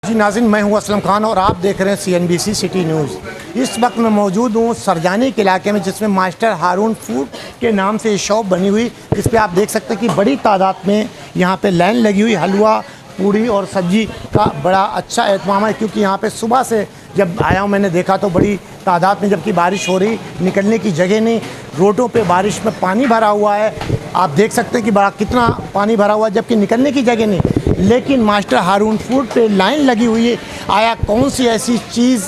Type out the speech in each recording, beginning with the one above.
जी नाज़रीन, मैं हूं असलम खान और आप देख रहे हैं CNBC सिटी न्यूज़। इस वक्त मैं मौजूद हूं सरजानी के इलाके में, जिसमें मास्टर हारून फूड के नाम से शॉप बनी हुई, जिस पे आप देख सकते हैं कि बड़ी तादाद में यहाँ पे लाइन लगी हुई। हलवा, पूड़ी और सब्जी का बड़ा अच्छा एहतमाम है, क्योंकि यहाँ पे सुबह से जब आया हूँ मैंने देखा तो बड़ी तादाद में, जबकि बारिश हो रही, निकलने की जगह नहीं, रोडों पे बारिश में पानी भरा हुआ है। आप देख सकते हैं कि बड़ा कितना पानी भरा हुआ है, जबकि निकलने की जगह नहीं। लेकिन मास्टर हारून फूड पे लाइन लगी हुई है। आया कौन सी ऐसी चीज़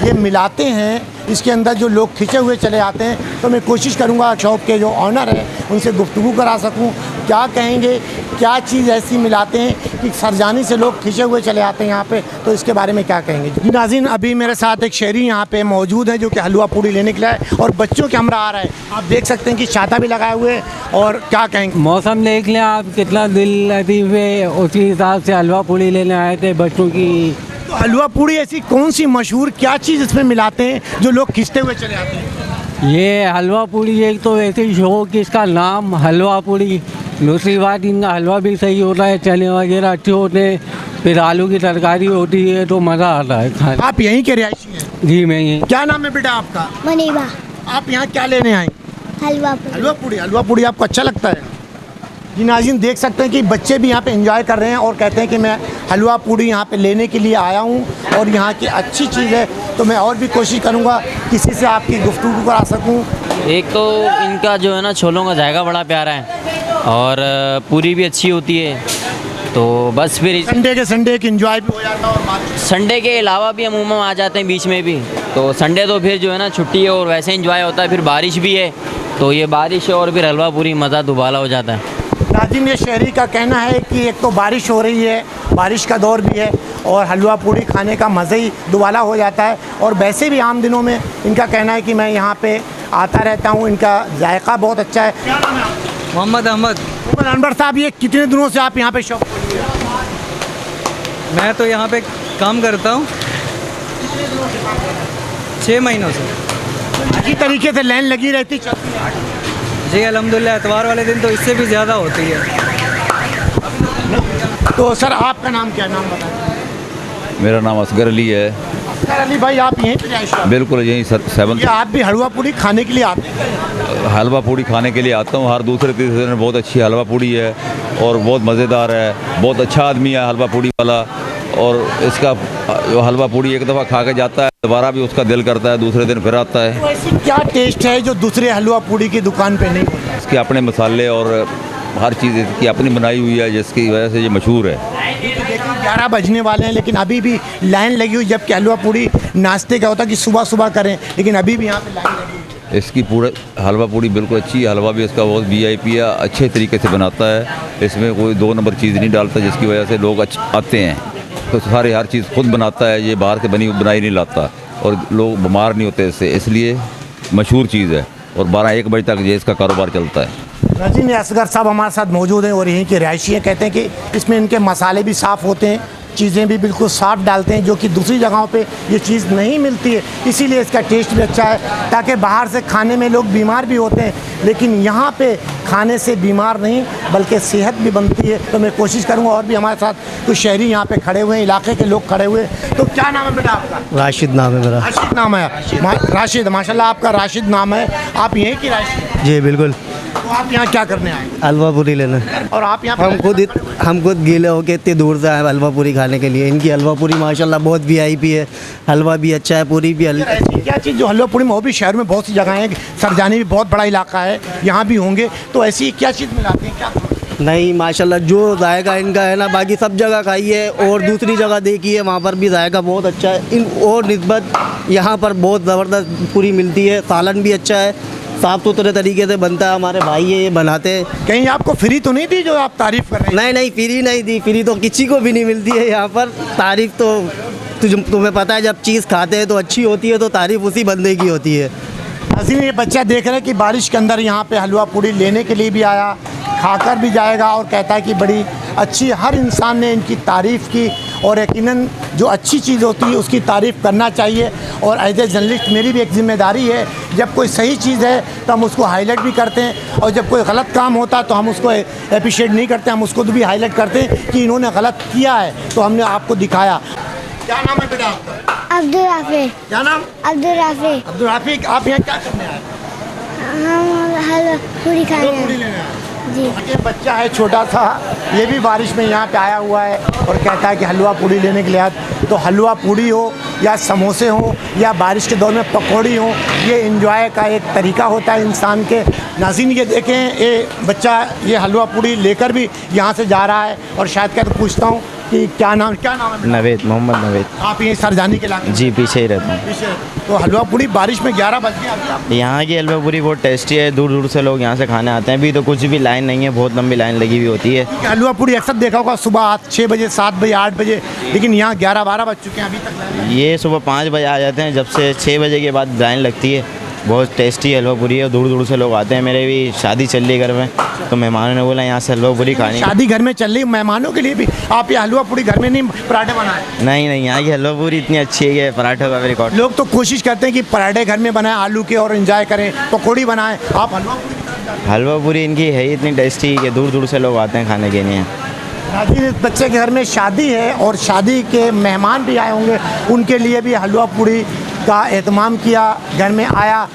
ये मिलाते हैं इसके अंदर जो लोग खिंचे हुए चले आते हैं। तो मैं कोशिश करूंगा शॉप के जो ऑनर हैं उनसे गुफ्तगू करा सकूं, क्या कहेंगे, क्या चीज़ ऐसी मिलाते हैं कि सरजानी से लोग खिंचे हुए चले आते हैं यहाँ पे, तो इसके बारे में क्या कहेंगे। जी नाज़रीन, अभी मेरे साथ एक शहरी यहाँ पे मौजूद है जो कि हलवा पूड़ी लेने के लिए है और बच्चों के हमरा आ रहा है। आप देख सकते हैं कि छाता भी लगाए हुए है। और क्या कहेंगे, मौसम देख लें आप, कितना दिल लतीफ़ है, उसी हिसाब से हलवा पूड़ी लेने आए थे बच्चों की। तो हलवा पूड़ी ऐसी कौन सी मशहूर, क्या चीज़ इसमें मिलाते हैं जो लोग खिंचते हुए चले आते हैं। ये हलवा पूड़ी एक तो ऐसी शो कि इसका नाम हलवा पूड़ी, दूसरी बात इनका हलवा भी सही होता है, चने वगैरह अच्छे होते हैं, फिर आलू की तरकारी होती है तो मज़ा आता है खाने। आप यहीं के रिहायशी हैं? जी मैं ये। क्या नाम है बेटा आपका? मनीबा। आप यहाँ क्या लेने आए? हलवा पूड़ी। हलवा पूड़ी। हलवा पूड़ी आपको अच्छा लगता है? जी नाज़रीन, देख सकते हैं कि बच्चे भी यहाँ पे एंजॉय कर रहे हैं और कहते हैं कि मैं हलवा पूड़ी यहाँ पे लेने के लिए आया हूँ और यहाँ की अच्छी चीज़ है। तो मैं और भी कोशिश करूँगा किसी से आपकी गुफ्तगू करा सकूँ। एक तो इनका जो है ना छोलों का जायका बड़ा प्यारा है और पूरी भी अच्छी होती है। तो बस फिर संडे के संडे एक एंजॉय भी हो जाता है और बात। संडे के अलावा भी हम उमूमन आ जाते हैं बीच में भी। तो संडे तो फिर जो है ना छुट्टी है और वैसे एंजॉय होता है। फिर बारिश भी है तो ये बारिश है और फिर हलवा पूरी मज़ा दुबाला हो जाता है। नाज़रीन, ये शहरी का कहना है कि एक तो बारिश हो रही है, बारिश का दौर भी है और हलवा पूड़ी खाने का मज़ा ही दुबाला हो जाता है। और वैसे भी आम दिनों में इनका कहना है कि मैं यहाँ पे आता रहता हूँ, इनका जायका बहुत अच्छा है। क्या नाम है आपका? मोहम्मद अहमद। मोहम्मद अनवर साहब, ये कितने दिनों से आप यहाँ पे शॉप? मैं तो यहाँ पे काम करता हूँ 6 महीनों से। इसी तरीके से लाइन लगी रहती चलती है? जी अल्हम्दुलिल्लाह, एतवार वाले दिन तो इससे भी ज़्यादा होती है। तो सर, आपका नाम क्या? नाम बताएं। मेरा नाम असगर अली है। असगर अली भाई, आप यहीं पे रिहायशी हैं? बिल्कुल यहीं 7। ये आप भी हलवा पूड़ी खाने के लिए आते हैं? हलवा पूड़ी खाने के लिए आता हूँ हर दूसरे तीसरे दिन। बहुत अच्छी हलवा पूड़ी है और बहुत मज़ेदार है। बहुत अच्छा आदमी है हलवा पूड़ी वाला, और इसका जो हलवा पूड़ी एक दफ़ा खा के जाता है दोबारा भी उसका दिल करता है, दूसरे दिन फिर आता है। तो ऐसी क्या टेस्ट है जो दूसरे हलवा पूड़ी की दुकान पे नहीं होता? इसके अपने मसाले और हर चीज़ इसकी अपनी बनाई हुई है, जिसकी वजह से ये मशहूर है। देखिए 11 बजने वाले हैं लेकिन अभी भी लाइन लगी हुई, जबकि हलवा पूड़ी नाश्ते का होता है कि सुबह सुबह करें, लेकिन अभी भी यहाँ पे लाइन लगी हुई है। इसकी पूरा हलवा पूड़ी बिल्कुल अच्छी है। हलवा भी इसका बहुत VIP है, अच्छे तरीके से बनाता है। इसमें कोई 2 नंबर चीज़ नहीं डालता, जिसकी वजह से लोग आते हैं। तो सारी हर चीज़ खुद बनाता है, ये बाहर से बनाई नहीं लाता, और लोग बीमार नहीं होते इससे, इसलिए मशहूर चीज़ है। और 12-1 बजे तक ये इसका कारोबार चलता है। नाज़रीन, असगर साहब हमारे साथ मौजूद हैं और यहीं के रिहायशी हैं। कहते हैं कि इसमें इनके मसाले भी साफ़ होते हैं, चीज़ें भी बिल्कुल साफ़ डालते हैं, जो कि दूसरी जगहों पे ये चीज़ नहीं मिलती है। इसीलिए इसका टेस्ट भी अच्छा है, ताकि बाहर से खाने में लोग बीमार भी होते हैं, लेकिन यहाँ पे खाने से बीमार नहीं बल्कि सेहत भी बनती है। तो मैं कोशिश करूँगा, और भी हमारे साथ कुछ शहरी यहाँ पे खड़े हुए हैं, इलाके के लोग खड़े हुए हैं। तो क्या नाम है बेटा आपका? राशिद नाम है मेरा। राशिद नाम है? राशिद, माशाल्लाह आपका राशिद नाम है। आप यहीं की राशिद? जी बिल्कुल। तो आप यहाँ क्या करने आए? हलवा पूरी लेना। और आप यहाँ हम खुद गीले होके इतनी दूर से आए हलवा पूरी खाने के लिए। इनकी हलवा पूरी माशाल्लाह बहुत VIP है, हलवा भी अच्छा है, पूरी भी ऐसी क्या चीज़ जो हलवा पूरी में, वो भी शहर में बहुत सी जगह हैं, सरजानी भी बहुत बड़ा इलाका है, यहाँ भी होंगे, तो ऐसी क्या चीज़ मिलाते हैं क्या? नहीं माशाल्लाह, जो जायका इनका है ना, बाकी सब जगह खाई है और दूसरी जगह देखी है, वहाँ पर भी जायका बहुत अच्छा है इन और निस्बत यहाँ पर बहुत ज़बरदस्त पूरी मिलती है। सालन भी अच्छा है, साफ़ सुथरे तरीके से बनता है। हमारे भाई है ये बनाते हैं। कहीं आपको फ्री तो नहीं दी जो आप तारीफ़ कर रहे हैं? नहीं नहीं, फ्री नहीं दी। फ्री तो किसी को भी नहीं मिलती है यहाँ पर। तारीफ़ तो तुम्हें पता है, जब चीज़ खाते हैं तो अच्छी होती है तो तारीफ़ उसी बंदे की होती है। नाज़रीन, ये बच्चा देख रहे हैं कि बारिश के अंदर यहाँ पे हलवा पूड़ी लेने के लिए भी आया, खाकर भी जाएगा और कहता है कि बड़ी अच्छी, हर इंसान ने इनकी तारीफ़ की और यकीनन जो अच्छी चीज़ होती है उसकी तारीफ़ करना चाहिए। और एज ए जर्नलिस्ट मेरी भी एक ज़िम्मेदारी है, जब कोई सही चीज़ है तो हम उसको हाईलाइट भी करते हैं, और जब कोई गलत काम होता है तो हम उसको अप्रिशिएट नहीं करते, हम उसको भी हाईलाइट करते हैं कि इन्होंने गलत किया है तो हमने आपको दिखाया। क्या नाम है बेटा आपका? अब्दुल राफी। क्या नाम? अब्दुल राफी। अब्दुल राफिक, आप यहाँ क्या करने आए? हम हलवा पूरी हलवा खाने पूरी हैं। लेने आए। जी। ये बच्चा है छोटा सा, ये भी बारिश में यहाँ पे आया हुआ है और कहता है कि हलवा पूड़ी लेने के लिए आया। तो हलवा पूड़ी हो या समोसे हो या बारिश के दौर में पकौड़ी हो, ये एंजॉय का एक तरीका होता है इंसान के। नाज़रीन ये देखें, ये बच्चा ये हलवा पूड़ी लेकर भी यहाँ से जा रहा है और शायद क्या तो पूछता हूँ कि क्या नाम है? नवेद, मोहम्मद नवेद। आप ये सरजानी के इलाके जी पीछे ही रहता हूँ। पीछे। तो हलवा पूड़ी बारिश में 11 बज गए अभी आप? यहाँ की हलवा पूरी बहुत टेस्टी है, दूर दूर से लोग यहाँ से खाने आते हैं। अभी तो कुछ भी लाइन नहीं है, बहुत लंबी लाइन लगी हुई होती है। हलवा पूड़ी अक्सर देखा होगा सुबह 6 बजे, 7 बजे, 8 बजे, लेकिन यहाँ 11-12 बज चुके हैं अभी तक लाइन लगी। ये सुबह 5 बजे आ जाते हैं, जब से 6 बजे के बाद लाइन लगती है। बहुत टेस्टी हलवा पूरी है, दूर दूर से लोग आते हैं। मेरे भी शादी चल रही है घर में, तो मेहमानों ने बोला यहाँ से हलवा पूरी खानी। शादी घर में चल रही, मेहमानों के लिए भी आप ये हलवा पूरी घर में नहीं पराठे बनाए? नहीं, यहाँ की हलवा पूरी इतनी अच्छी है कि पराठे का भी रिकॉर्ड। लोग तो कोशिश करते हैं कि पराठे घर में बनाएं आलू के और एंजॉय करें, पकौड़ी बनाएं, आप हलवा पूरी? हलवा पूरी इनकी है ही इतनी टेस्टी कि दूर दूर से लोग आते हैं खाने के लिए। नाज़रीन, इस बच्चे के घर में शादी है और शादी के मेहमान भी आए होंगे, उनके लिए भी हलवा पूड़ी का एहतमाम किया। घर में आया,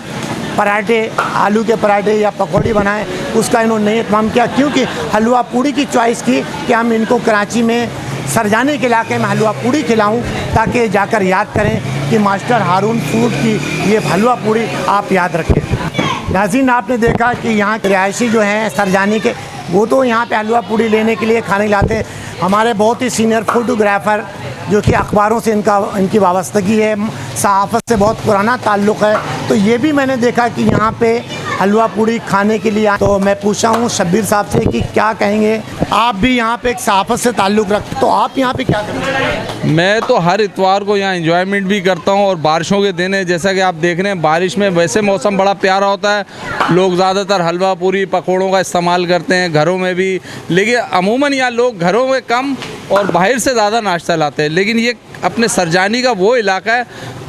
पराठे, आलू के पराठे या पकौड़ी बनाए, उसका इन्होंने नहीं एहतमाम किया, क्योंकि हलवा पूड़ी की चॉइस की कि हम इनको कराची में सरजानी के इलाके में हलवा पूड़ी खिलाऊं, ताकि जाकर याद करें कि मास्टर हारून फूड की ये हलवा पूड़ी आप याद रखें। नाज़रीन, आपने देखा कि यहाँ के रिहायशी जो हैं सरजानी के, वो तो यहाँ पे हलवा पूड़ी लेने के लिए खाने लाते हैं। हमारे बहुत ही सीनियर फोटोग्राफ़र जो कि अखबारों से इनकी वाबस्तगी है, सहाफ़त से बहुत पुराना ताल्लुक़ है, तो ये भी मैंने देखा कि यहाँ पे हलवा पूड़ी खाने के लिए। तो मैं पूछा हूँ शब्बीर साहब से कि क्या कहेंगे, आप भी यहाँ पे एक सहाफ़त से ताल्लुक़ रखते, तो आप यहाँ पे क्या करते हैं? मैं तो हर इतवार को यहाँ एंजॉयमेंट भी करता हूँ, और बारिशों के दिन है, जैसा कि आप देख रहे हैं बारिश में वैसे मौसम बड़ा प्यारा होता है। लोग ज़्यादातर हलवा पूरी पकौड़ों का इस्तेमाल करते हैं घरों में भी, लेकिन अमूमन यहाँ लोग घरों में कम और बाहर से ज़्यादा नाश्ता लाते हैं। लेकिन ये अपने सरजानी का वो इलाका है,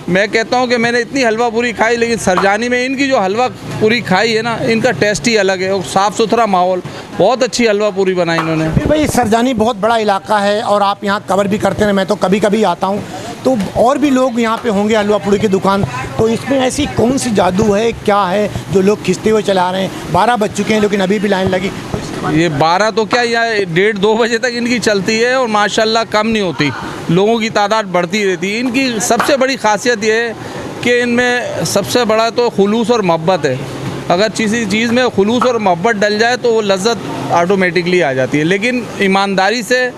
मैं कहता हूँ कि मैंने इतनी हलवा पूरी खाई, लेकिन सरजानी में इनकी जो हलवा पूरी खाई है ना, इनका टेस्ट ही अलग है। और साफ़ सुथरा माहौल, बहुत अच्छी हलवा पूरी बनाई इन्होंने। फिर भाई सरजानी बहुत बड़ा इलाका है और आप यहाँ कवर भी करते हैं, मैं तो कभी कभी आता हूँ, तो और भी लोग यहाँ पे होंगे हलवा पूड़ी की दुकान, तो इसमें ऐसी कौन सी जादू है, क्या है जो लोग खिंचते हुए चला रहे हैं? 12 बज चुके हैं लेकिन अभी भी लाइन लगी। ये 12 तो क्या, यहाँ 1:30-2 बजे तक इनकी चलती है और माशाल्लाह कम नहीं होती, लोगों की तादाद बढ़ती रहती है। इनकी सबसे बड़ी खासियत ये है कि इनमें सबसे बड़ा तो खुलूस और मोहब्बत है। अगर किसी चीज़ में खुलूस और मोहब्बत डल जाए तो वो लज्जत ऑटोमेटिकली आ जाती है। लेकिन ईमानदारी से,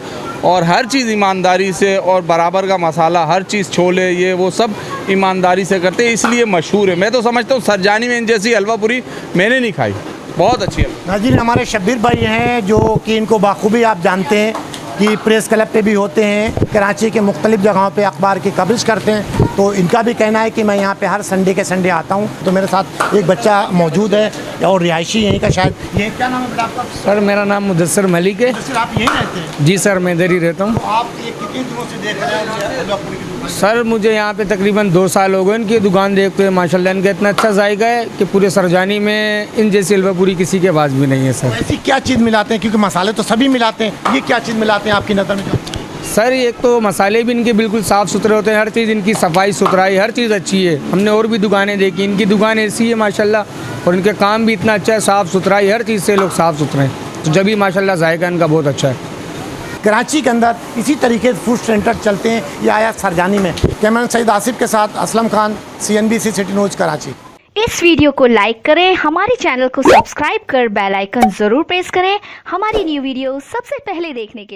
और हर चीज़ ईमानदारी से, और बराबर का मसाला, हर चीज़, छोले, ये वो सब ईमानदारी से करते हैं, इसलिए मशहूर है। मैं तो समझता हूँ सरजानी में इन जैसी हलवा पूरी मैंने नहीं खाई, बहुत अच्छी है। नाज़रीन, हमारे शब्बीर भाई हैं जो कि इनको बाखूबी आप जानते हैं कि प्रेस क्लब पे भी होते हैं, कराची के मुख्तलिफ़ जगहों पे अखबार की कवरेज करते हैं, तो इनका भी कहना है कि मैं यहाँ पे हर संडे के संडे आता हूँ। तो मेरे साथ एक बच्चा मौजूद है और रिहायशी यहीं का शायद, ये क्या नाम है बेटा आपका? सर मेरा नाम मुदस्सर मलिक है। सर आप यहीं रहते हैं? जी सर, मैं इधर ही रहता हूँ। आप ये कितने दिनों से देख रहे हैं हलवा पूड़ी की दुकान? सर मुझे यहाँ पे तकरीबन 2 साल हो गए इनकी दुकान देखते हुए। माशाल्लाह इनका इतना अच्छा जायका है कि पूरे सरजानी में इन जैसी हलवा पूरी किसी के पास भी नहीं है सर। ऐसी क्या चीज़ मिलाते हैं, क्योंकि मसाले तो सभी मिलाते हैं, ये क्या चीज़ मिलाते हैं आपकी नज़र में? सर एक तो मसाले भी इनके बिल्कुल साफ़ सुथरे होते हैं, हर चीज़ इनकी सफाई सुथराई हर चीज़ अच्छी है। हमने और भी दुकानें देखी, इनकी दुकान ऐसी है माशाल्लाह, और इनके काम भी इतना अच्छा है, साफ़ सुथराई हर चीज़ से लोग साफ़ सुथरे हैं, तो जब भी माशाल्लाह जायका इनका बहुत अच्छा है। कराची के अंदर इसी तरीके से फूड सेंटर चलते हैं, ये आया सरजानी में। कैमरामैन सईद आसिफ के साथ Aslam Khan, CNBC city news Karachi. इस वीडियो को लाइक करें, हमारे चैनल को सब्सक्राइब कर बेल आइकन जरूर प्रेस करें हमारी न्यू वीडियो सबसे पहले देखने के लिए।